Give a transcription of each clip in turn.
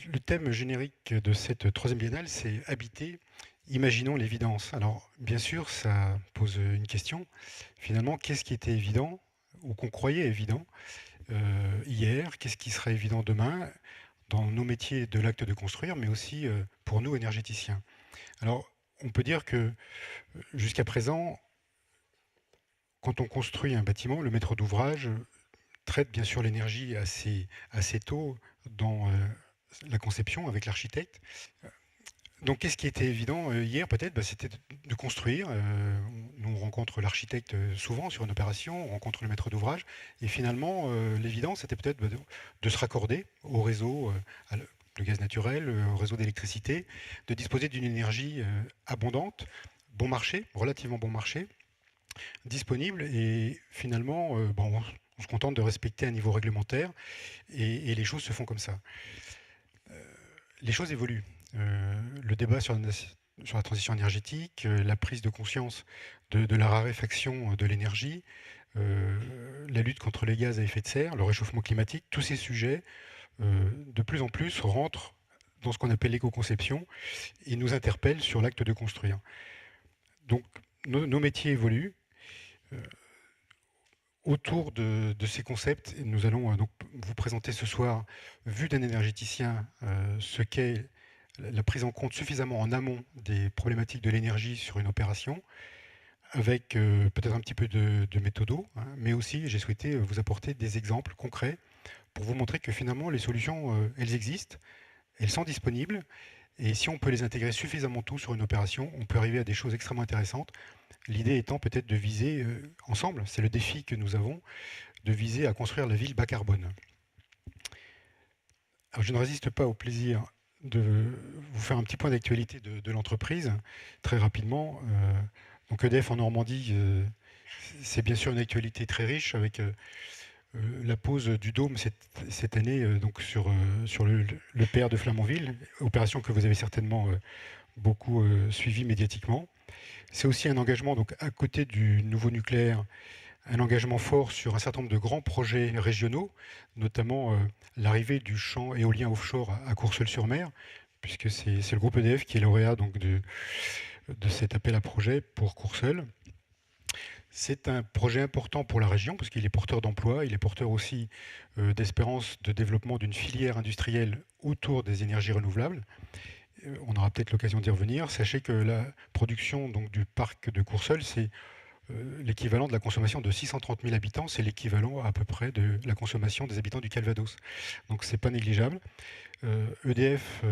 Le thème générique de cette troisième biennale, c'est habiter, imaginons l'évidence. Alors, bien sûr, ça pose une question. Finalement, qu'est-ce qui était évident ou qu'on croyait évident hier? Qu'est-ce qui sera évident demain dans nos métiers de l'acte de construire, mais aussi pour nous énergéticiens? Alors, on peut dire que jusqu'à présent, quand on construit un bâtiment, le maître d'ouvrage traite bien sûr l'énergie assez tôt dans la conception avec l'architecte. Donc, qu'est-ce qui était évident hier, peut-être c'était de construire. Nous, on rencontre l'architecte souvent sur une opération, on rencontre le maître d'ouvrage. Et finalement, l'évident, c'était peut-être de se raccorder au réseau de gaz naturel, au réseau d'électricité, de disposer d'une énergie abondante, bon marché, relativement bon marché, disponible. Et finalement, on se contente de respecter un niveau réglementaire et les choses se font comme ça. Les choses évoluent. Le débat sur la transition énergétique, la prise de conscience de la raréfaction de l'énergie, la lutte contre les gaz à effet de serre, le réchauffement climatique, tous ces sujets, de plus en plus, rentrent dans ce qu'on appelle l'éco-conception et nous interpellent sur l'acte de construire. Donc, nos métiers évoluent. Euh, Autour de ces concepts, nous allons donc vous présenter ce soir, vu d'un énergéticien, ce qu'est la prise en compte suffisamment en amont des problématiques de l'énergie sur une opération, avec peut-être un petit peu de méthodo, hein, mais aussi j'ai souhaité vous apporter des exemples concrets pour vous montrer que finalement les solutions, elles existent, elles sont disponibles, et si on peut les intégrer suffisamment tôt sur une opération, on peut arriver à des choses extrêmement intéressantes. L'idée étant peut-être de viser ensemble, c'est le défi que nous avons, de viser à construire la ville bas carbone. Alors, je ne résiste pas au plaisir de vous faire un petit point d'actualité de l'entreprise, très rapidement. Donc EDF en Normandie, c'est bien sûr une actualité très riche avec la pose du dôme cette année donc sur le PR de Flamanville, opération que vous avez certainement beaucoup suivie médiatiquement. C'est aussi un engagement donc, à côté du nouveau nucléaire, un engagement fort sur un certain nombre de grands projets régionaux, notamment l'arrivée du champ éolien offshore à Courseulles-sur-Mer, puisque c'est le groupe EDF qui est lauréat donc, de cet appel à projet pour Courseulles. C'est un projet important pour la région, parce qu'il est porteur d'emplois, il est porteur aussi d'espérance de développement d'une filière industrielle autour des énergies renouvelables. On aura peut-être l'occasion d'y revenir. Sachez que la production donc, du parc de Courseulles, c'est l'équivalent de la consommation de 630 000 habitants, c'est l'équivalent à peu près de la consommation des habitants du Calvados. Donc c'est pas négligeable. EDF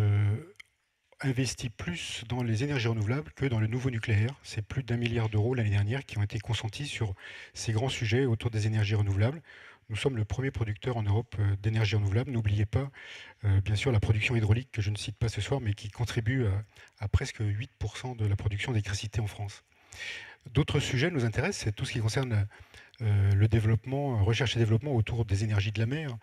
investit plus dans les énergies renouvelables que dans le nouveau nucléaire. C'est plus d'1 milliard d'euros l'année dernière qui ont été consentis sur ces grands sujets autour des énergies renouvelables. Nous sommes le premier producteur en Europe d'énergie renouvelable. N'oubliez pas, bien sûr, la production hydraulique que je ne cite pas ce soir, mais qui contribue à presque 8% de la production d'électricité en France. D'autres sujets nous intéressent, c'est tout ce qui concerne le développement, recherche et développement autour des énergies de la mer,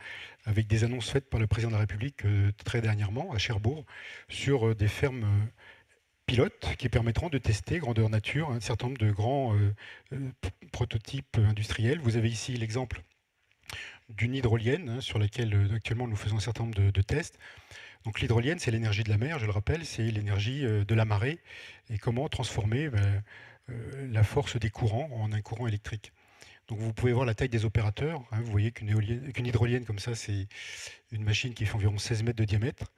avec des annonces faites par le président de la République très dernièrement à Cherbourg sur des fermes pilotes qui permettront de tester grandeur nature un certain nombre de grands prototypes industriels. Vous avez ici l'exemple d'une hydrolienne hein, sur laquelle actuellement nous faisons un certain nombre de tests. Donc l'hydrolienne, c'est l'énergie de la mer, je le rappelle, c'est l'énergie de la marée et comment transformer la force des courants en un courant électrique. Donc vous pouvez voir la taille des opérateurs. Hein, vous voyez qu'une hydrolienne comme ça, c'est une machine qui fait environ 16 mètres de diamètre,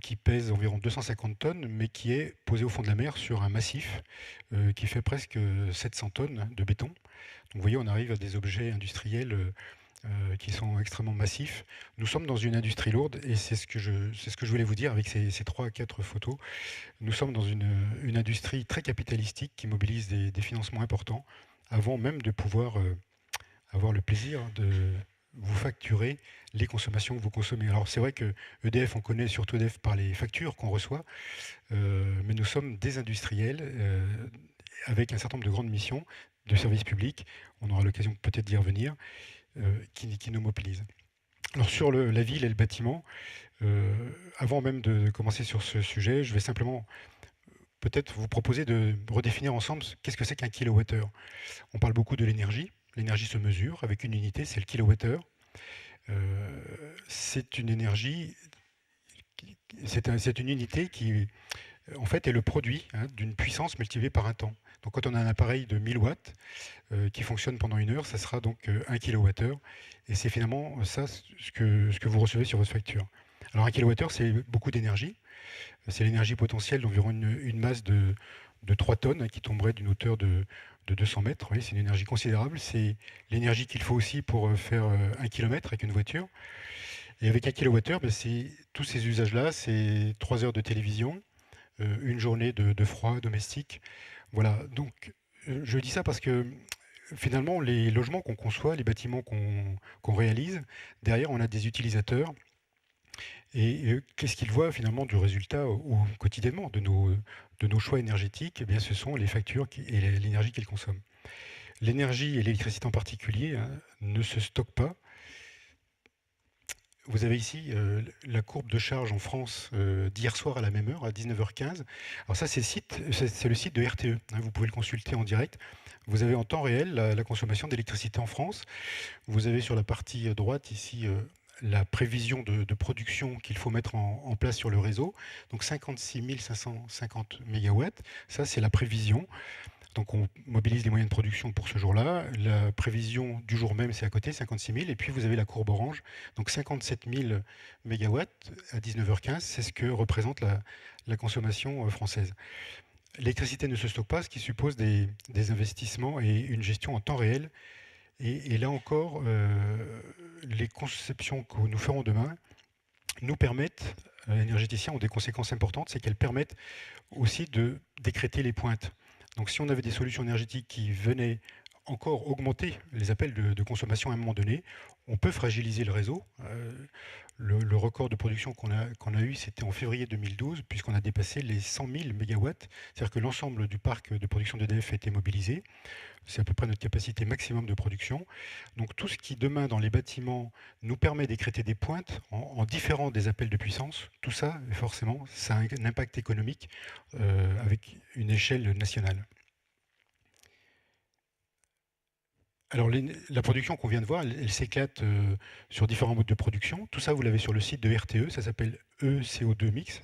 qui pèse environ 250 tonnes, mais qui est posée au fond de la mer sur un massif qui fait presque 700 tonnes de béton. Donc vous voyez, on arrive à des objets industriels qui sont extrêmement massifs. Nous sommes dans une industrie lourde et c'est ce que je voulais vous dire avec ces 3 à 4 photos. Nous sommes dans une industrie très capitalistique qui mobilise des financements importants avant même de pouvoir avoir le plaisir de vous facturer les consommations que vous consommez. Alors c'est vrai que EDF, on connaît surtout EDF par les factures qu'on reçoit, mais nous sommes des industriels avec un certain nombre de grandes missions de service public. On aura l'occasion peut-être d'y revenir, qui nous mobilisent. Alors sur la ville et le bâtiment, avant même de commencer sur ce sujet, je vais simplement peut-être vous proposer de redéfinir ensemble qu'est-ce que c'est qu'un kilowattheure. On parle beaucoup de l'énergie. L'énergie se mesure avec une unité, c'est le kilowattheure. C'est une énergie c'est une unité qui, en fait, est le produit, hein, d'une puissance multipliée par un temps. Donc quand on a un appareil de 1000 watts qui fonctionne pendant une heure, ça sera donc 1 kWh. Et c'est finalement ça ce que vous recevez sur votre facture. Alors 1 kWh, c'est beaucoup d'énergie. C'est l'énergie potentielle d'environ une masse de 3 tonnes, hein, qui tomberait d'une hauteur de 200 mètres. Oui, c'est une énergie considérable. C'est l'énergie qu'il faut aussi pour faire 1 km avec une voiture. Et avec 1 kWh, ben, c'est tous ces usages-là, c'est 3 heures de télévision, une journée de froid domestique. Voilà, donc je dis ça parce que finalement, les logements qu'on conçoit, les bâtiments qu'on réalise, derrière, on a des utilisateurs. Et qu'est-ce qu'ils voient finalement du résultat quotidiennement de nos choix énergétiques? Eh bien, ce sont les factures et l'énergie qu'ils consomment. L'énergie et l'électricité en particulier, hein, ne se stockent pas. Vous avez ici la courbe de charge en France d'hier soir à la même heure, à 19h15. Alors ça, c'est le site de RTE, hein, vous pouvez le consulter en direct. Vous avez en temps réel la consommation d'électricité en France. Vous avez sur la partie droite ici la prévision de production qu'il faut mettre en place sur le réseau. Donc 56 550 mégawatts, ça c'est la prévision. Donc on mobilise les moyens de production pour ce jour-là. La prévision du jour même, c'est à côté, 56 000. Et puis vous avez la courbe orange, donc 57 000 mégawatts à 19h15. C'est ce que représente la consommation française. L'électricité ne se stocke pas, ce qui suppose des investissements et une gestion en temps réel. Et là encore, les conceptions que nous ferons demain nous permettent, énergéticiens ont des conséquences importantes, c'est qu'elles permettent aussi de décréter les pointes. Donc si on avait des solutions énergétiques qui venaient encore augmenter les appels de consommation à un moment donné, on peut fragiliser le réseau. Le record de production qu'on a eu, c'était en février 2012, puisqu'on a dépassé les 100 000 mégawatts. C'est-à-dire que l'ensemble du parc de production d'EDF a été mobilisé. C'est à peu près notre capacité maximum de production. Donc tout ce qui demain dans les bâtiments nous permet d'écréter des pointes en différant des appels de puissance, tout ça, forcément, ça a un impact économique avec une échelle nationale. Alors la production qu'on vient de voir, elle s'éclate sur différents modes de production. Tout ça, vous l'avez sur le site de RTE, ça s'appelle ECO2 Mix.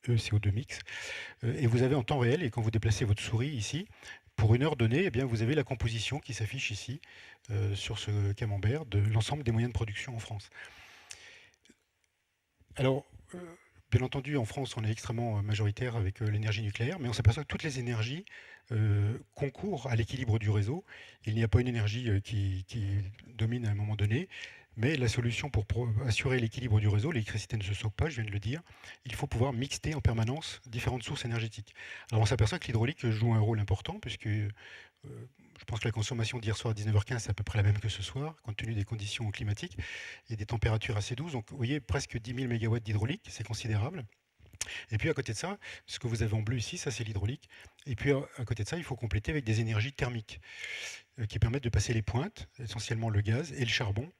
ECO2 Mix. Et vous avez en temps réel, et quand vous déplacez votre souris ici, pour une heure donnée, eh bien, vous avez la composition qui s'affiche ici sur ce camembert de l'ensemble des moyens de production en France. Alors, bien entendu, en France, on est extrêmement majoritaire avec l'énergie nucléaire, mais on s'aperçoit que toutes les énergies concourent à l'équilibre du réseau. Il n'y a pas une énergie qui domine à un moment donné, mais la solution pour assurer l'équilibre du réseau, l'électricité ne se stocke pas, je viens de le dire, il faut pouvoir mixter en permanence différentes sources énergétiques. Alors on s'aperçoit que l'hydraulique joue un rôle important, puisque je pense que la consommation d'hier soir à 19h15 c'est à peu près la même que ce soir, compte tenu des conditions climatiques et des températures assez douces. Donc vous voyez, presque 10 000 mégawatts d'hydraulique, c'est considérable. Et puis à côté de ça, ce que vous avez en bleu ici, ça c'est l'hydraulique. Et puis à côté de ça, il faut compléter avec des énergies thermiques qui permettent de passer les pointes, essentiellement le gaz et le charbon.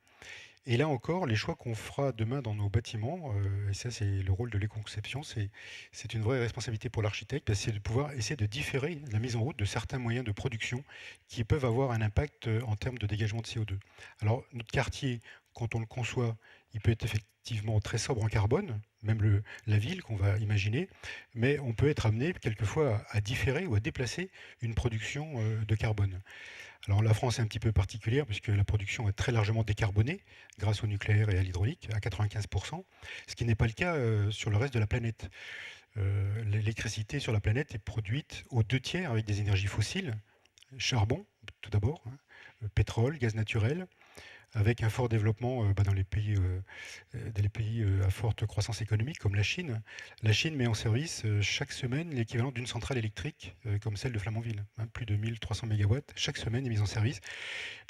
Et là encore, les choix qu'on fera demain dans nos bâtiments, et ça c'est le rôle de l'éco-conception, c'est une vraie responsabilité pour l'architecte, c'est de pouvoir essayer de différer la mise en route de certains moyens de production qui peuvent avoir un impact en termes de dégagement de CO2. Alors notre quartier, quand on le conçoit, il peut être effectivement très sobre en carbone, même la ville qu'on va imaginer, mais on peut être amené quelquefois à différer ou à déplacer une production de carbone. Alors la France est un petit peu particulière puisque la production est très largement décarbonée grâce au nucléaire et à l'hydraulique à 95%, ce qui n'est pas le cas sur le reste de la planète. L'électricité sur la planète est produite aux 2 tiers avec des énergies fossiles, charbon tout d'abord, hein, pétrole, gaz naturel, avec un fort développement dans les pays à forte croissance économique comme la Chine. La Chine met en service chaque semaine l'équivalent d'une centrale électrique comme celle de Flamanville, hein, plus de 1300 mégawatts chaque semaine est mise en service.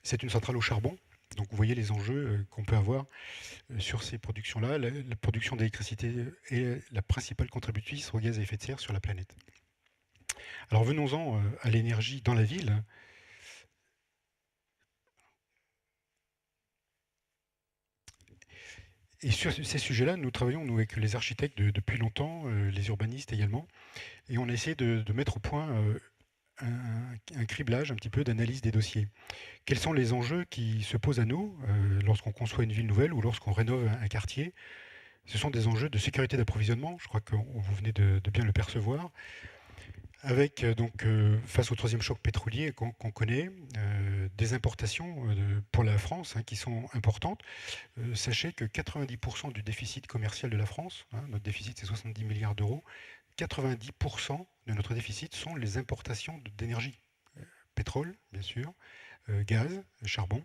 C'est une centrale au charbon. Donc vous voyez les enjeux qu'on peut avoir sur ces productions-là. La production d'électricité est la principale contributrice au gaz à effet de serre sur la planète. Alors venons-en à l'énergie dans la ville. Et sur ces sujets-là, nous travaillons nous, avec les architectes depuis longtemps, les urbanistes également, et on a essayé de mettre au point un criblage un petit peu d'analyse des dossiers. Quels sont les enjeux qui se posent à nous lorsqu'on conçoit une ville nouvelle ou lorsqu'on rénove un quartier Ce sont des enjeux de sécurité d'approvisionnement, je crois que vous venez de bien le percevoir, avec face au troisième choc pétrolier qu'on connaît, des importations pour la France, hein, qui sont importantes. Sachez que 90% du déficit commercial de la France, hein, notre déficit c'est 70 milliards d'euros, 90% de notre déficit sont les importations d'énergie. Pétrole, bien sûr, gaz, charbon.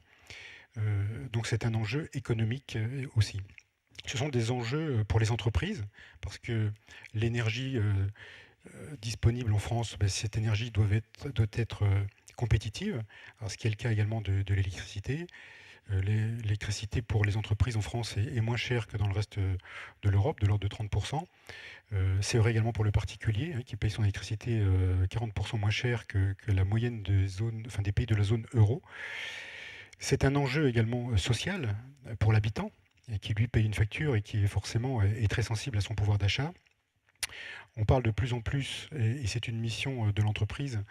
Donc c'est un enjeu économique aussi. Ce sont des enjeux pour les entreprises, parce que l'énergie disponible en France, ben, cette énergie doit être compétitive, alors, ce qui est le cas également de l'électricité. L'électricité pour les entreprises en France est moins chère que dans le reste de l'Europe, de l'ordre de 30%. C'est vrai également pour le particulier, hein, qui paye son électricité 40% moins cher que la moyenne des pays de la zone euro. C'est un enjeu également social pour l'habitant, et qui lui paye une facture et qui forcément est très sensible à son pouvoir d'achat. On parle de plus en plus, et c'est une mission de l'entreprise,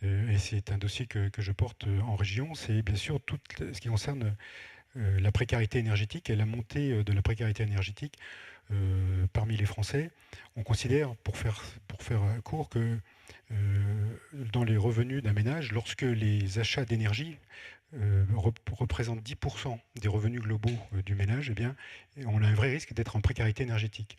et c'est un dossier que je porte en région, c'est bien sûr tout ce qui concerne la précarité énergétique et la montée de la précarité énergétique parmi les Français. On considère, pour faire court, que dans les revenus d'un ménage, lorsque les achats d'énergie représentent 10% des revenus globaux du ménage, eh bien, on a un vrai risque d'être en précarité énergétique.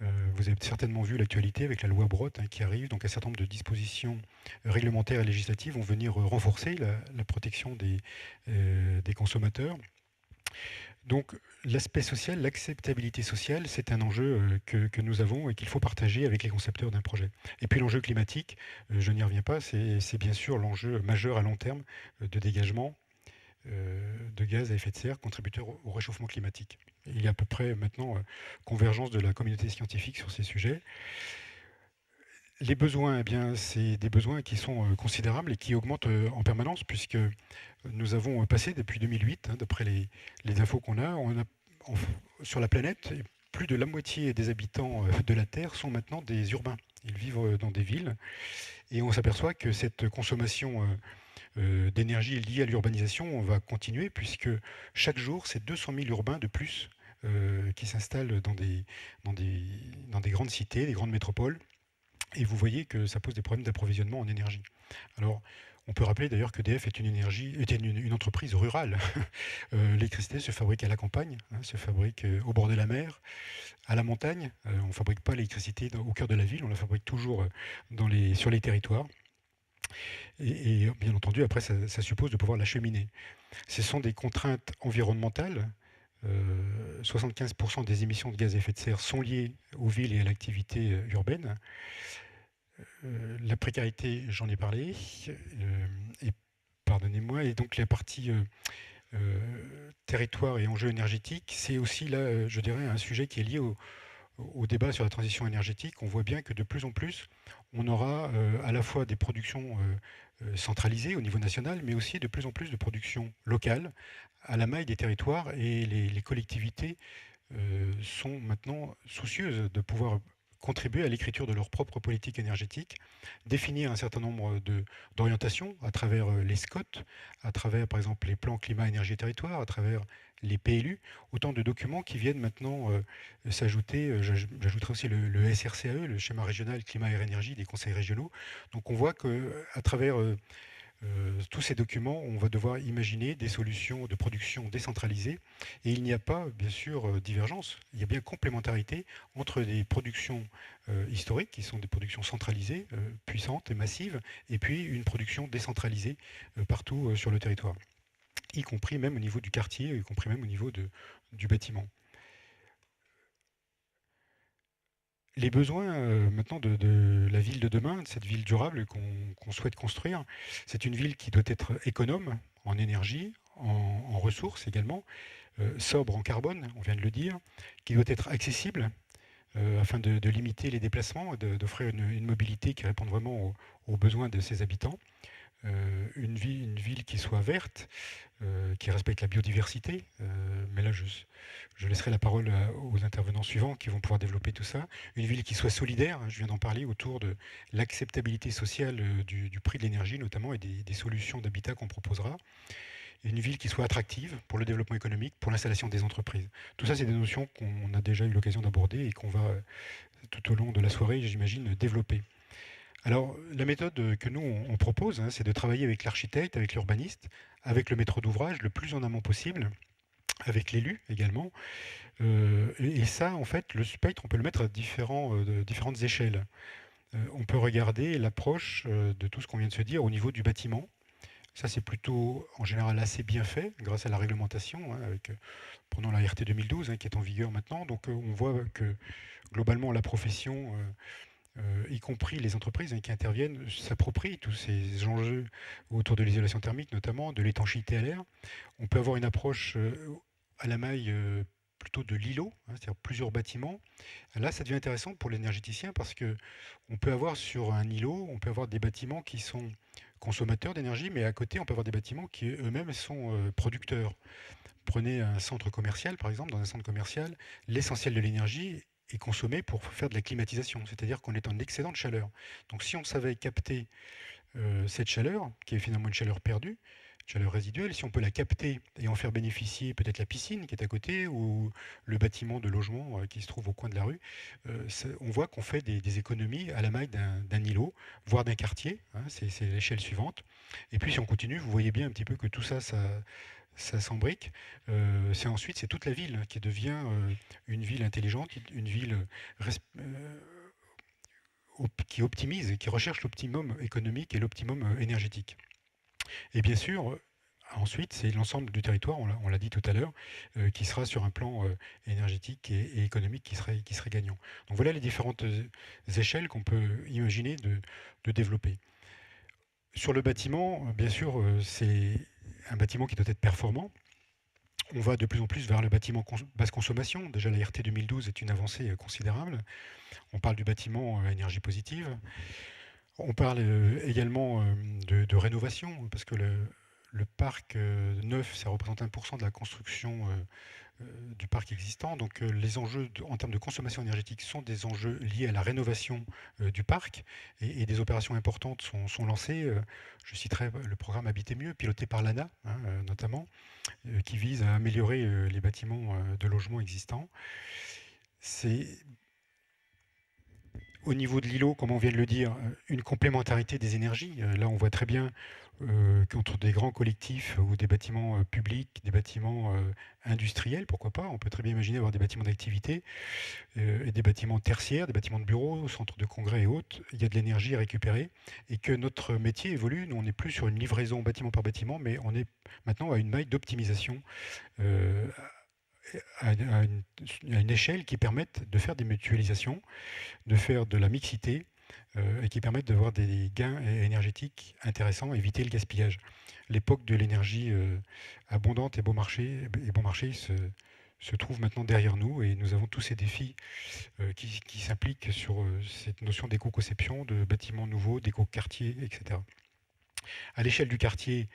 Vous avez certainement vu l'actualité avec la loi Brottes, hein, qui arrive. Donc un certain nombre de dispositions réglementaires et législatives vont venir renforcer la protection des consommateurs. Donc l'aspect social, l'acceptabilité sociale, c'est un enjeu que nous avons et qu'il faut partager avec les concepteurs d'un projet. Et puis l'enjeu climatique, je n'y reviens pas, c'est bien sûr l'enjeu majeur à long terme de dégagement de gaz à effet de serre contributeurs au réchauffement climatique. Il y a à peu près maintenant convergence de la communauté scientifique sur ces sujets. Les besoins, eh bien, c'est des besoins qui sont considérables et qui augmentent en permanence, puisque nous avons passé depuis 2008, hein, d'après les infos qu'on a, sur la planète, plus de la moitié des habitants de la Terre sont maintenant des urbains. Ils vivent dans des villes, et on s'aperçoit que cette consommation d'énergie liée à l'urbanisation va continuer, puisque chaque jour, c'est 200 000 urbains de plus qui s'installent dans des grandes cités, des grandes métropoles. Et vous voyez que ça pose des problèmes d'approvisionnement en énergie. Alors, on peut rappeler d'ailleurs qu'EDF était une entreprise rurale. L'électricité se fabrique à la campagne, hein, se fabrique au bord de la mer, à la montagne. On ne fabrique pas l'électricité au cœur de la ville, on la fabrique toujours sur les territoires. Et bien entendu, après, ça suppose de pouvoir l'acheminer. Ce sont des contraintes environnementales. 75% des émissions de gaz à effet de serre sont liées aux villes et à l'activité urbaine. La précarité, j'en ai parlé. Et pardonnez-moi. Et donc la partie territoire et enjeux énergétiques, c'est aussi là, je dirais, un sujet qui est lié au débat sur la transition énergétique. On voit bien que de plus en plus, on aura à la fois des productions centralisées au niveau national, mais aussi de plus en plus de productions locales à la maille des territoires. Et les collectivités sont maintenant soucieuses de pouvoir contribuer à l'écriture de leur propre politique énergétique, définir un certain nombre d'orientations à travers les SCOT, à travers par exemple les plans climat, énergie, territoire, à travers les PLU, autant de documents qui viennent maintenant s'ajouter. J'ajouterai aussi le SRCAE, le schéma régional climat, air, énergie des conseils régionaux. Donc on voit qu'à travers tous ces documents, on va devoir imaginer des solutions de production décentralisées. Et il n'y a pas, bien sûr, divergence. Il y a bien complémentarité entre des productions historiques, qui sont des productions centralisées, puissantes et massives, et puis une production décentralisée partout sur le territoire, y compris même au niveau du quartier, y compris même au niveau du bâtiment. Les besoins maintenant de la ville de demain, de cette ville durable qu'on souhaite construire, c'est une ville qui doit être économe en énergie, en ressources également, sobre en carbone, on vient de le dire, qui doit être accessible afin de limiter les déplacements, d'offrir une mobilité qui réponde vraiment aux besoins de ses habitants. Une ville qui soit verte, qui respecte la biodiversité. Mais là, je laisserai la parole aux intervenants suivants qui vont pouvoir développer tout ça. Une ville qui soit solidaire, hein, je viens d'en parler, autour de l'acceptabilité sociale du prix de l'énergie notamment et des solutions d'habitat qu'on proposera. et une ville qui soit attractive pour le développement économique, pour l'installation des entreprises. Tout ça, c'est des notions qu'on a déjà eu l'occasion d'aborder et qu'on va tout au long de la soirée, j'imagine, développer. Alors, la méthode que nous, on propose, hein, c'est de travailler avec l'architecte, avec l'urbaniste, avec le maître d'ouvrage le plus en amont possible, avec l'élu également. Et ça, en fait, le spectre, on peut le mettre à différentes échelles. On peut regarder l'approche de tout ce qu'on vient de se dire au niveau du bâtiment. Ça, c'est plutôt, en général, assez bien fait grâce à la réglementation, hein, prenons la RT 2012 hein, qui est en vigueur maintenant. Donc, on voit que globalement, la profession, y compris les entreprises hein, qui interviennent, s'approprient tous ces enjeux autour de l'isolation thermique, notamment de l'étanchéité à l'air. On peut avoir une approche à la maille plutôt de l'îlot, hein, c'est-à-dire plusieurs bâtiments. Là, ça devient intéressant pour l'énergéticien parce que on peut avoir sur un îlot, on peut avoir des bâtiments qui sont consommateurs d'énergie, mais à côté, on peut avoir des bâtiments qui eux-mêmes sont producteurs. Prenez un centre commercial, par exemple, dans un centre commercial, l'essentiel de l'énergie est consommé pour faire de la climatisation, c'est-à-dire qu'on est en excédent de chaleur. Donc si on savait capter cette chaleur, qui est finalement une chaleur perdue, chaleur résiduelle, si on peut la capter et en faire bénéficier peut-être la piscine qui est à côté ou le bâtiment de logement qui se trouve au coin de la rue, on voit qu'on fait des économies à la maille d'un îlot, voire d'un quartier, hein, c'est l'échelle suivante. Et puis si on continue, vous voyez bien un petit peu que tout ça, ça s'embrique. C'est toute la ville qui devient une ville intelligente, une ville qui optimise, qui recherche l'optimum économique et l'optimum énergétique. Et bien sûr, ensuite, c'est l'ensemble du territoire, on l'a dit tout à l'heure, qui sera sur un plan énergétique et économique qui serait gagnant. Donc voilà les différentes échelles qu'on peut imaginer de développer. Sur le bâtiment, bien sûr, c'est un bâtiment qui doit être performant. On va de plus en plus vers le bâtiment basse consommation. Déjà, la RT 2012 est une avancée considérable. On parle du bâtiment à énergie positive. On parle également de rénovation, parce que le parc neuf, ça représente 1% de la construction du parc existant. Donc les enjeux en termes de consommation énergétique sont des enjeux liés à la rénovation du parc et des opérations importantes sont lancées. Je citerai le programme Habiter mieux, piloté par l'ANA hein, notamment, qui vise à améliorer les bâtiments de logement existants. C'est au niveau de l'îlot, comme on vient de le dire, une complémentarité des énergies. Là, on voit très bien qu'entre des grands collectifs ou des bâtiments publics, des bâtiments industriels, pourquoi pas, on peut très bien imaginer avoir des bâtiments d'activité et des bâtiments tertiaires, des bâtiments de bureaux, centres de congrès et autres. Il y a de l'énergie à récupérer et que notre métier évolue. Nous, on n'est plus sur une livraison bâtiment par bâtiment, mais on est maintenant à une maille d'optimisation euh, à une échelle qui permette de faire des mutualisations, de faire de la mixité et qui permettent d'avoir des gains énergétiques intéressants, éviter le gaspillage. L'époque de l'énergie abondante et bon marché se trouve maintenant derrière nous et nous avons tous ces défis qui s'impliquent sur cette notion d'éco-conception, de bâtiments nouveaux, d'éco-quartiers, etc. À l'échelle du quartier,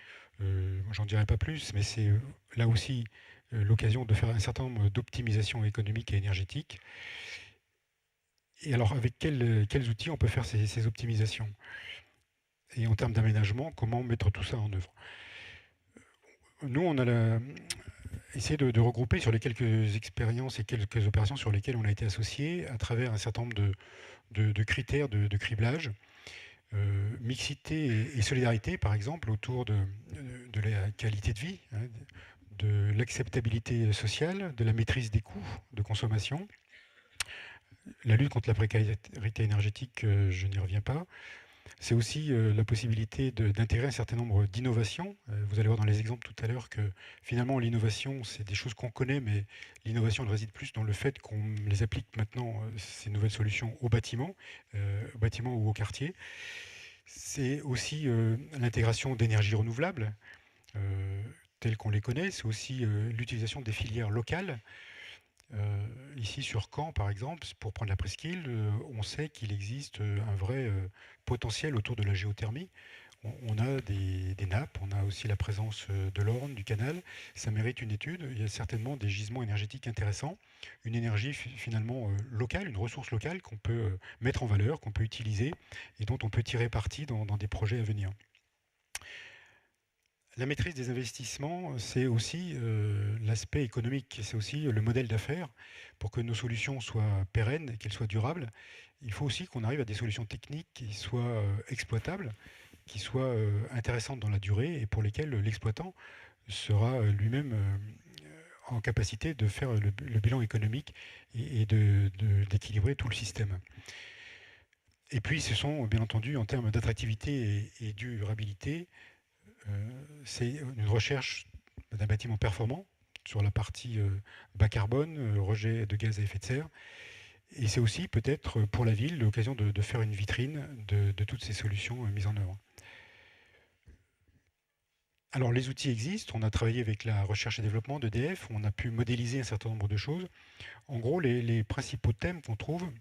j'en dirai pas plus, mais c'est là aussi l'occasion de faire un certain nombre d'optimisations économiques et énergétiques. Et alors, avec quels outils on peut faire ces optimisations? Et en termes d'aménagement, comment mettre tout ça en œuvre? Nous, on a essayé de regrouper sur les quelques expériences et quelques opérations sur lesquelles on a été associé à travers un certain nombre de critères de criblage. Mixité et solidarité, par exemple, autour de la qualité de vie, hein, de l'acceptabilité sociale, de la maîtrise des coûts de consommation. La lutte contre la précarité énergétique, je n'y reviens pas. C'est aussi la possibilité d'intégrer un certain nombre d'innovations. Vous allez voir dans les exemples tout à l'heure que finalement l'innovation, c'est des choses qu'on connaît, mais l'innovation elle réside plus dans le fait qu'on les applique maintenant, ces nouvelles solutions au bâtiment ou au quartier. C'est aussi l'intégration d'énergies renouvelables, euh, telles qu'on les connaît. C'est aussi l'utilisation des filières locales. Ici sur Caen, par exemple, pour prendre la presqu'île, on sait qu'il existe un vrai potentiel autour de la géothermie. On a des nappes, on a aussi la présence de l'Orne, du canal. Ça mérite une étude. Il y a certainement des gisements énergétiques intéressants. Une énergie finalement locale, une ressource locale qu'on peut mettre en valeur, qu'on peut utiliser et dont on peut tirer parti dans des projets à venir. La maîtrise des investissements, c'est aussi l'aspect économique, c'est aussi le modèle d'affaires. Pour que nos solutions soient pérennes et qu'elles soient durables, il faut aussi qu'on arrive à des solutions techniques qui soient exploitables, qui soient intéressantes dans la durée et pour lesquelles l'exploitant sera lui-même en capacité de faire le bilan économique et d'équilibrer tout le système. Et puis, ce sont bien entendu, en termes d'attractivité et durabilité, c'est une recherche d'un bâtiment performant sur la partie bas carbone, rejet de gaz à effet de serre. Et c'est aussi peut-être pour la ville l'occasion de faire une vitrine de toutes ces solutions mises en œuvre. Alors les outils existent, on a travaillé avec la recherche et développement d'EDF, on a pu modéliser un certain nombre de choses. En gros, les principaux thèmes qu'on trouve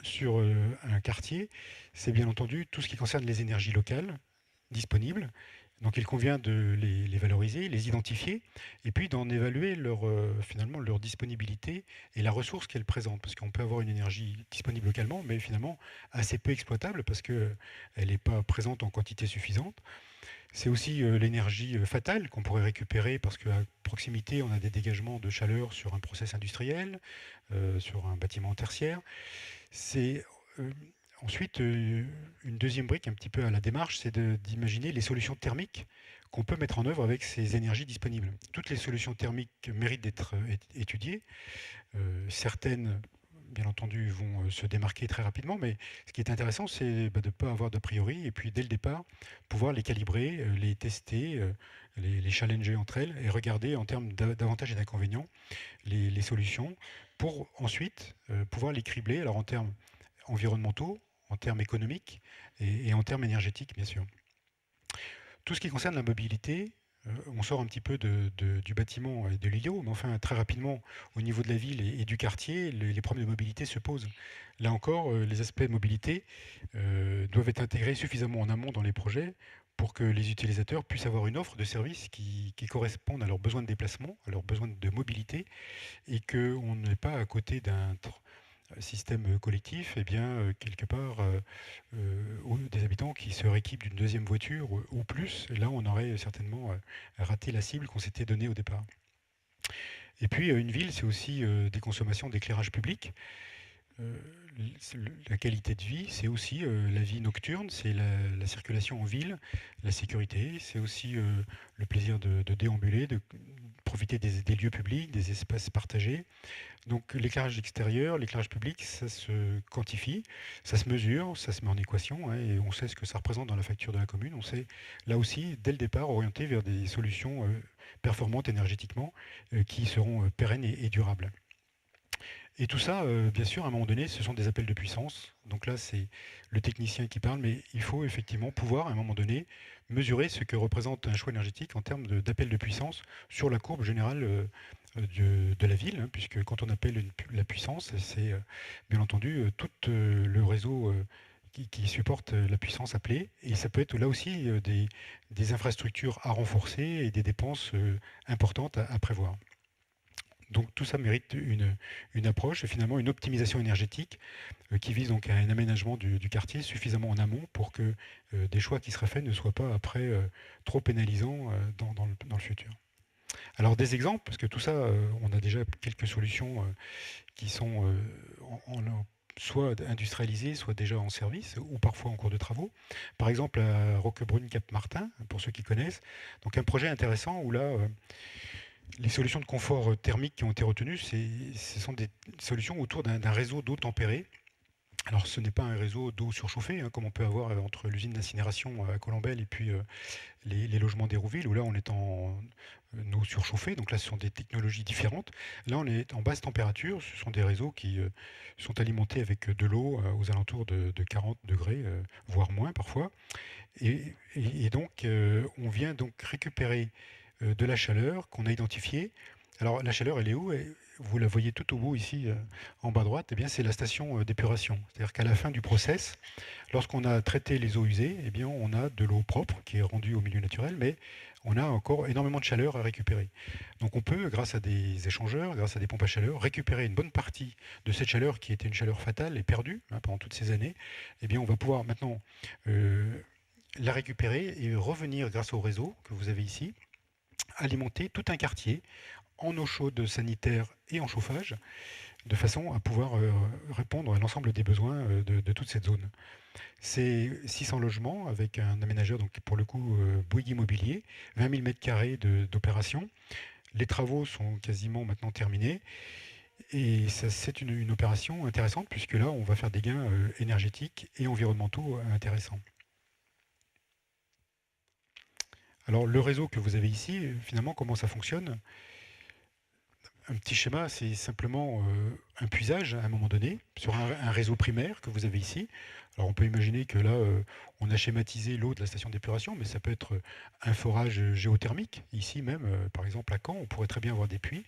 sur un quartier, c'est bien entendu tout ce qui concerne les énergies locales disponibles. Donc il convient de les valoriser, les identifier, et puis d'en évaluer finalement leur disponibilité et la ressource qu'elles présentent. Parce qu'on peut avoir une énergie disponible localement, mais finalement assez peu exploitable parce qu'elle n'est pas présente en quantité suffisante. C'est aussi l'énergie fatale qu'on pourrait récupérer parce qu'à proximité, on a des dégagements de chaleur sur un process industriel, sur un bâtiment tertiaire. C'est ensuite une deuxième brique un petit peu à la démarche, c'est d'imaginer les solutions thermiques qu'on peut mettre en œuvre avec ces énergies disponibles. Toutes les solutions thermiques méritent d'être étudiées. Certaines, bien entendu, vont se démarquer très rapidement, mais ce qui est intéressant, c'est de ne pas avoir d'a priori et puis dès le départ, pouvoir les calibrer, les tester, les challenger entre elles et regarder en termes d'avantages et d'inconvénients les solutions pour ensuite pouvoir les cribler alors en termes environnementaux, en termes économiques et en termes énergétiques, bien sûr. Tout ce qui concerne la mobilité, on sort un petit peu du bâtiment et de l'îlot, mais enfin très rapidement au niveau de la ville et du quartier, les problèmes de mobilité se posent. Là encore, les aspects de mobilité doivent être intégrés suffisamment en amont dans les projets pour que les utilisateurs puissent avoir une offre de services qui corresponde à leurs besoins de déplacement, à leurs besoins de mobilité, et qu'on n'est pas à côté d'un système collectif, eh bien, quelque part, des habitants qui se rééquipent d'une deuxième voiture ou plus, et là, on aurait certainement raté la cible qu'on s'était donnée au départ. Et puis, une ville, c'est aussi des consommations d'éclairage public. Euh, la qualité de vie, c'est aussi la vie nocturne, c'est la circulation en ville, la sécurité, c'est aussi le plaisir de déambuler, de profiter des lieux publics, des espaces partagés. Donc l'éclairage extérieur, l'éclairage public, ça se quantifie, ça se mesure, ça se met en équation, hein, et on sait ce que ça représente dans la facture de la commune. On sait là aussi, dès le départ, orienter vers des solutions performantes énergétiquement qui seront pérennes et durables. Et tout ça, bien sûr, à un moment donné, ce sont des appels de puissance. Donc là, c'est le technicien qui parle, mais il faut effectivement pouvoir, à un moment donné, mesurer ce que représente un choix énergétique en termes d'appel de puissance sur la courbe générale de la ville, hein, puisque quand on appelle la puissance, c'est bien entendu tout le réseau qui supporte la puissance appelée. Et ça peut être là aussi des infrastructures à renforcer et des dépenses importantes à prévoir. Donc tout ça mérite une approche et finalement une optimisation énergétique qui vise donc à un aménagement du quartier suffisamment en amont pour que des choix qui seraient faits ne soient pas après trop pénalisants dans le futur. Alors des exemples, parce que tout ça, on a déjà quelques solutions qui sont soit industrialisées, soit déjà en service, ou parfois en cours de travaux. Par exemple, à Roquebrune-Cap-Martin, pour ceux qui connaissent. Donc un projet intéressant où là, les solutions de confort thermique qui ont été retenues, ce sont des solutions autour d'un réseau d'eau tempérée. Alors ce n'est pas un réseau d'eau surchauffée, hein, comme on peut avoir entre l'usine d'incinération à Colombelles et puis les logements d'Hérouville, où là on est en eau surchauffée, donc là ce sont des technologies différentes. Là on est en basse température, ce sont des réseaux qui sont alimentés avec de l'eau aux alentours de 40 degrés, voire moins parfois. Et donc on vient donc récupérer de la chaleur qu'on a identifiée. Alors la chaleur, elle est où? Vous la voyez tout au bout ici, en bas à droite. Eh bien, c'est la station d'épuration. C'est-à-dire qu'à la fin du process, lorsqu'on a traité les eaux usées, eh bien, on a de l'eau propre qui est rendue au milieu naturel, mais on a encore énormément de chaleur à récupérer. Donc on peut, grâce à des échangeurs, grâce à des pompes à chaleur, récupérer une bonne partie de cette chaleur qui était une chaleur fatale et perdue, hein, pendant toutes ces années. Eh bien, on va pouvoir maintenant la récupérer et revenir grâce au réseau que vous avez ici, alimenter tout un quartier en eau chaude sanitaire et en chauffage, de façon à pouvoir répondre à l'ensemble des besoins de toute cette zone. C'est 600 logements avec un aménageur, donc pour le coup Bouygues Immobilier, 20 000 m² d'opération. Les travaux sont quasiment maintenant terminés et c'est une opération intéressante puisque là on va faire des gains énergétiques et environnementaux intéressants. Alors le réseau que vous avez ici, finalement comment ça fonctionne? Un petit schéma, c'est simplement un puisage à un moment donné sur un réseau primaire que vous avez ici. Alors on peut imaginer que là, on a schématisé l'eau de la station d'épuration, mais ça peut être un forage géothermique. Ici même, par exemple à Caen, on pourrait très bien avoir des puits.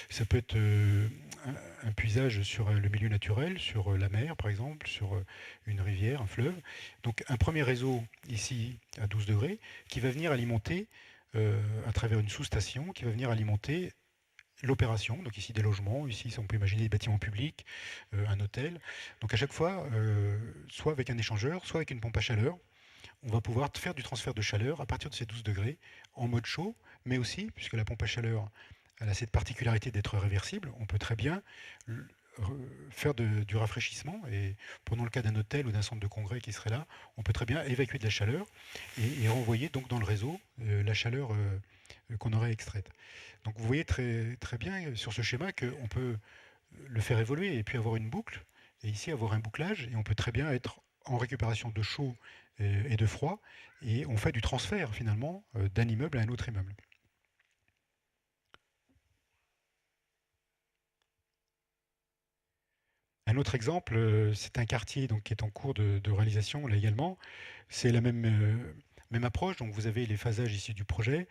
Ça peut être un puisage sur le milieu naturel, sur la mer par exemple, sur une rivière, un fleuve. Donc un premier réseau ici à 12 degrés qui va venir alimenter à travers une sous-station, qui va venir alimenter l'opération, donc ici des logements, ici on peut imaginer des bâtiments publics, un hôtel. Donc à chaque fois, soit avec un échangeur, soit avec une pompe à chaleur, on va pouvoir faire du transfert de chaleur à partir de ces 12 degrés en mode chaud, mais aussi, puisque la pompe à chaleur elle a cette particularité d'être réversible, on peut très bien faire du rafraîchissement. Et prenons le cas d'un hôtel ou d'un centre de congrès qui serait là, on peut très bien évacuer de la chaleur et renvoyer donc dans le réseau la chaleur qu'on aurait extraite. Donc vous voyez très, très bien sur ce schéma qu'on peut le faire évoluer et puis avoir une boucle, et ici avoir un bouclage, et on peut très bien être en récupération de chaud et de froid, et on fait du transfert finalement d'un immeuble à un autre immeuble. Un autre exemple, c'est un quartier donc, qui est en cours de réalisation là également. C'est la même approche, donc vous avez les phasages ici du projet.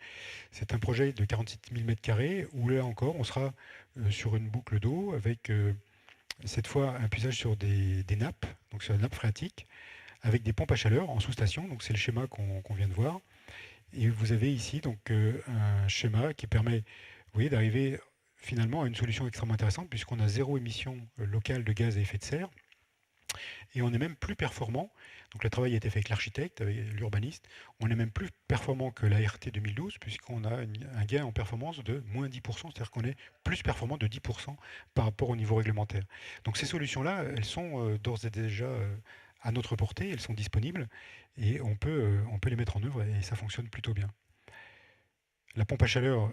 C'est un projet de 47 000 m² où là encore on sera sur une boucle d'eau avec cette fois un puisage sur des nappes, donc sur la nappe phréatique, avec des pompes à chaleur en sous-station, donc c'est le schéma qu'on vient de voir. Et vous avez ici donc un schéma qui permet, vous voyez, d'arriver finalement à une solution extrêmement intéressante puisqu'on a zéro émission locale de gaz à effet de serre et on est même plus performant. Donc le travail a été fait avec l'architecte, avec l'urbaniste. On est même plus performant que la RT 2012 puisqu'on a un gain en performance de moins 10%, c'est-à-dire qu'on est plus performant de 10% par rapport au niveau réglementaire. Donc ces solutions-là, elles sont d'ores et déjà à notre portée, elles sont disponibles et on peut les mettre en œuvre et ça fonctionne plutôt bien. La pompe à chaleur,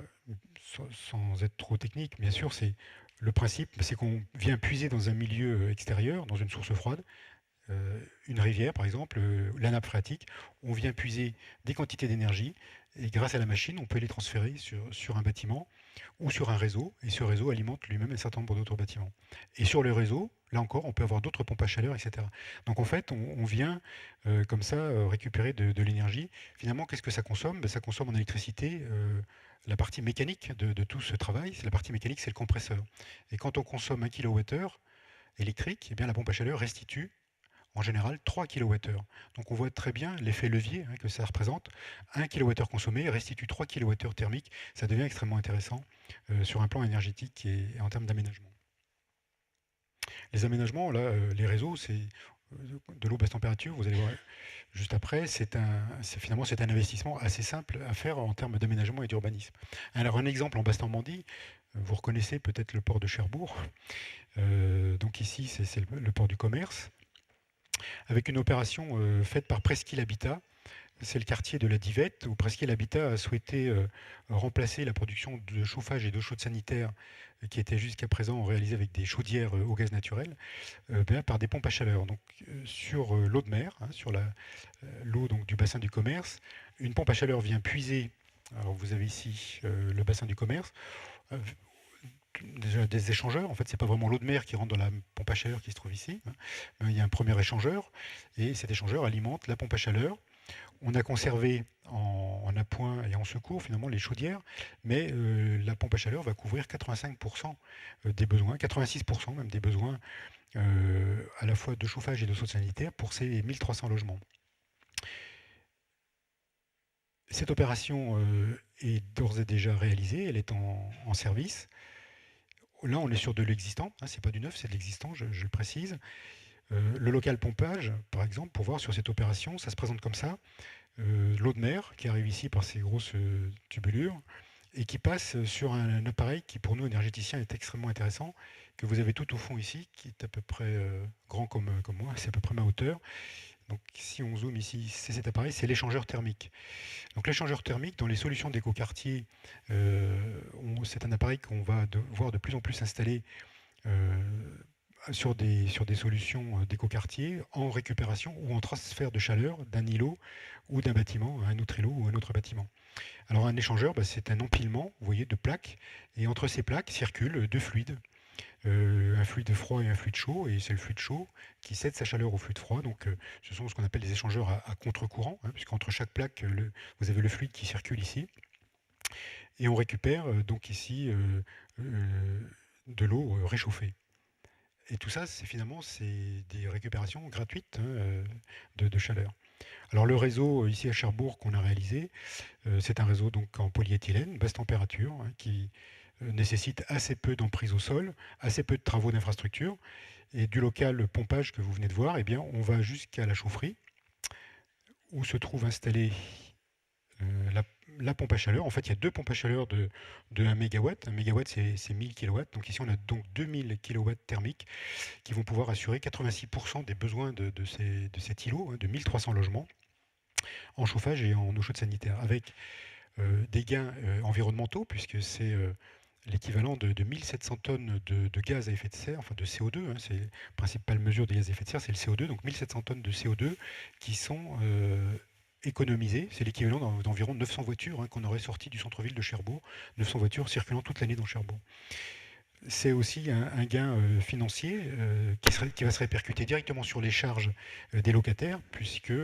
sans être trop technique, bien sûr, c'est le principe, c'est qu'on vient puiser dans un milieu extérieur, dans une source froide, une rivière par exemple, la nappe phréatique, on vient puiser des quantités d'énergie et grâce à la machine, on peut les transférer sur un bâtiment ou sur un réseau et ce réseau alimente lui-même un certain nombre d'autres bâtiments. Et sur le réseau, là encore, on peut avoir d'autres pompes à chaleur, etc. Donc en fait, on vient comme ça récupérer de l'énergie. Finalement, qu'est-ce que ça consomme? Ben, ça consomme en électricité. La partie mécanique de tout ce travail, la partie mécanique, c'est le compresseur. Et quand on consomme 1 kWh électrique, eh bien, la pompe à chaleur restitue en général 3 kWh. Donc on voit très bien l'effet levier que ça représente. 1 kWh consommé restitue 3 kWh thermiques. Ça devient extrêmement intéressant sur un plan énergétique et en termes d'aménagement. Les aménagements, là, les réseaux, c'est de l'eau basse température, vous allez voir juste après, finalement c'est un investissement assez simple à faire en termes d'aménagement et d'urbanisme. Alors un exemple en Basse-Normandie, vous reconnaissez peut-être le port de Cherbourg. Donc ici c'est le port du commerce avec une opération faite par Presqu'île Habitat. C'est le quartier de la Divette où Presqu'île Habitat a souhaité remplacer la production de chauffage et d'eau chaude sanitaire qui était jusqu'à présent réalisée avec des chaudières au gaz naturel par des pompes à chaleur. Donc sur l'eau de mer, sur l'eau du bassin du commerce, une pompe à chaleur vient puiser. Alors vous avez ici le bassin du commerce. Déjà des échangeurs, en fait c'est pas vraiment l'eau de mer qui rentre dans la pompe à chaleur qui se trouve ici, mais il y a un premier échangeur et cet échangeur alimente la pompe à chaleur. On a conservé en appoint et en secours finalement les chaudières, mais la pompe à chaleur va couvrir 85% des besoins, 86% même des besoins à la fois de chauffage et de chaude sanitaire pour ces 1300 logements. Cette opération est d'ores et déjà réalisée, elle est en service. Là, on est sur de l'existant, c'est pas du neuf, c'est de l'existant, je le précise. Le local pompage, par exemple, pour voir sur cette opération, ça se présente comme ça. l'eau de mer qui arrive ici par ces grosses tubulures et qui passe sur un appareil qui pour nous énergéticiens est extrêmement intéressant, que vous avez tout au fond ici, qui est à peu près grand comme moi, c'est à peu près ma hauteur. Donc si on zoome ici, c'est cet appareil, c'est l'échangeur thermique. Donc l'échangeur thermique, dans les solutions d'écoquartier, c'est un appareil qu'on va voir de plus en plus installé euh, sur des solutions d'écoquartier en récupération ou en transfert de chaleur d'un îlot ou d'un bâtiment à un autre îlot ou un autre bâtiment. Alors un échangeur, c'est un empilement, vous voyez, de plaques, et entre ces plaques circulent deux fluides, un fluide froid et un fluide chaud, et c'est le fluide chaud qui cède sa chaleur au fluide froid. Donc ce sont ce qu'on appelle des échangeurs à contre-courant, hein, puisqu'entre chaque plaque, vous avez le fluide qui circule ici, et on récupère donc ici de l'eau réchauffée. Et tout ça, c'est des récupérations gratuites hein, de chaleur. Alors le réseau ici à Cherbourg qu'on a réalisé, c'est un réseau donc en polyéthylène, basse température, hein, qui nécessite assez peu d'emprise au sol, assez peu de travaux d'infrastructure. Et du local pompage que vous venez de voir, eh bien, on va jusqu'à la chaufferie, où se trouve installée la, la pompe à chaleur. En fait, il y a deux pompes à chaleur de 1 MW. 1 MW, c'est 1000 kW. Donc ici, on a donc 2000 kW thermiques qui vont pouvoir assurer 86% des besoins de cet îlot, hein, de 1300 logements, en chauffage et en eau chaude sanitaire, avec des gains environnementaux, puisque c'est l'équivalent de 1700 tonnes de gaz à effet de serre, enfin de CO2, hein, c'est la principale mesure des gaz à effet de serre, c'est le CO2, donc 1700 tonnes de CO2 qui sont économisées, c'est l'équivalent d'environ 900 voitures hein, qu'on aurait sorties du centre-ville de Cherbourg, 900 voitures circulant toute l'année dans Cherbourg. C'est aussi un gain financier qui va se répercuter directement sur les charges des locataires, puisque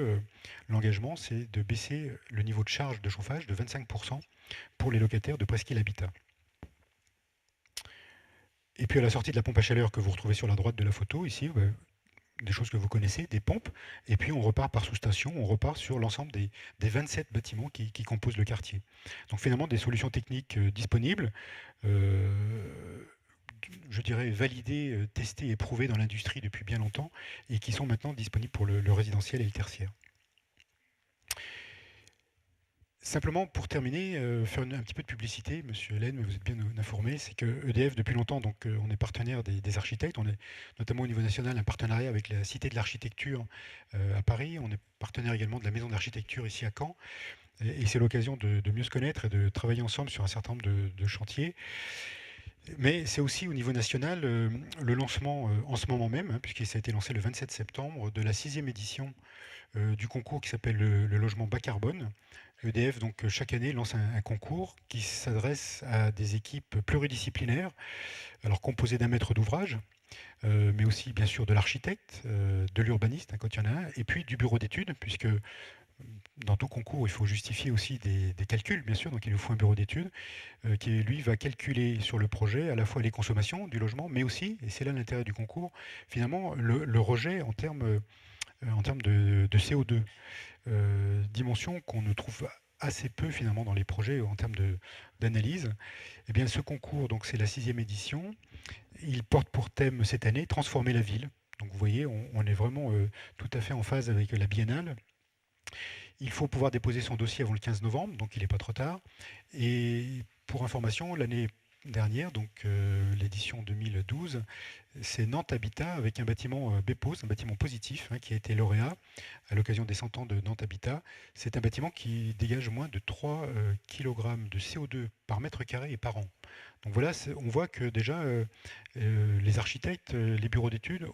l'engagement, c'est de baisser le niveau de charge de chauffage de 25% pour les locataires de Presqu'île Habitat. Et puis à la sortie de la pompe à chaleur que vous retrouvez sur la droite de la photo, ici, des choses que vous connaissez, des pompes, et puis on repart par sous-station, on repart sur l'ensemble des 27 bâtiments qui composent le quartier. Donc finalement, des solutions techniques disponibles, euh, je dirais validées, testées et prouvées dans l'industrie depuis bien longtemps, et qui sont maintenant disponibles pour le résidentiel et le tertiaire. Simplement, pour terminer, faire un petit peu de publicité, Monsieur Hélène, vous êtes bien informé, c'est que EDF, depuis longtemps, donc, on est partenaire des architectes. On est notamment au niveau national un partenariat avec la Cité de l'Architecture à Paris. On est partenaire également de la Maison de l'Architecture ici à Caen. Et c'est l'occasion de mieux se connaître et de travailler ensemble sur un certain nombre de chantiers. Mais c'est aussi au niveau national le lancement en ce moment même, hein, puisqu'il a été lancé le 27 septembre, de la 6e édition du concours qui s'appelle le logement bas carbone. EDF, donc, chaque année, lance un concours qui s'adresse à des équipes pluridisciplinaires, alors composées d'un maître d'ouvrage, mais aussi bien sûr de l'architecte, de l'urbaniste, hein, quand il y en a un, et puis du bureau d'études, puisque dans tout concours, il faut justifier aussi des calculs, bien sûr, donc il nous faut un bureau d'études qui, lui, va calculer sur le projet à la fois les consommations du logement, mais aussi, et c'est là l'intérêt du concours, finalement, le rejet en termes de CO2. Dimension qu'on ne trouve assez peu finalement dans les projets en termes d'analyse. Eh bien, ce concours, donc c'est la 6e édition, il porte pour thème cette année transformer la ville. Donc vous voyez, on est vraiment tout à fait en phase avec la biennale. Il faut pouvoir déposer son dossier avant le 15 novembre, donc il n'est pas trop tard. Et pour information, l'année dernière, donc l'édition 2012, c'est Nantes Habitat avec un bâtiment BEPOS, un bâtiment positif, hein, qui a été lauréat à l'occasion des 100 ans de Nantes Habitat. C'est un bâtiment qui dégage moins de 3 kg de CO2 par mètre carré et par an. Donc voilà, on voit que déjà les architectes, les bureaux d'études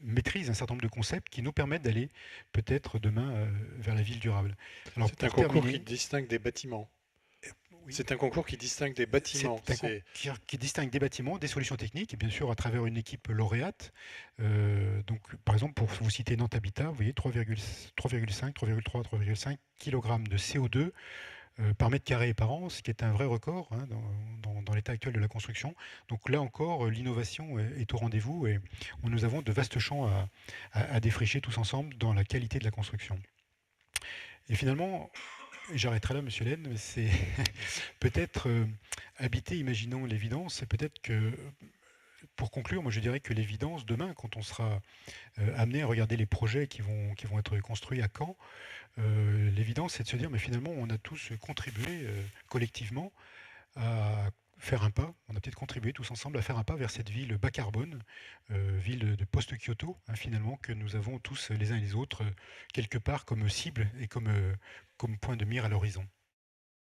maîtrisent un certain nombre de concepts qui nous permettent d'aller peut-être demain vers la ville durable. Alors C'est un pour concours qui terminer, distingue des bâtiments. oui, C'est un concours qui distingue des c'est bâtiments. un concours qui distingue des bâtiments, des solutions techniques, et bien sûr à travers une équipe lauréate. Donc, par exemple, pour vous citer Nantes Habitat, vous voyez 3,5, 3,3, 3,5 kg de CO2 par mètre carré et par an, ce qui est un vrai record hein, dans l'état actuel de la construction. Donc là encore, l'innovation est au rendez-vous et nous avons de vastes champs à défricher tous ensemble dans la qualité de la construction. Et finalement, j'arrêterai là, Monsieur Laine, mais c'est peut-être habiter, imaginons l'évidence, c'est peut-être que pour conclure, moi je dirais que l'évidence, demain, quand on sera amené à regarder les projets qui vont être construits à Caen, l'évidence c'est de se dire, mais finalement, on a tous contribué collectivement à faire un pas, on a peut-être contribué tous ensemble à faire un pas vers cette ville bas carbone, ville de post-Kyoto, hein, finalement, que nous avons tous les uns et les autres quelque part comme cible et comme, comme point de mire à l'horizon.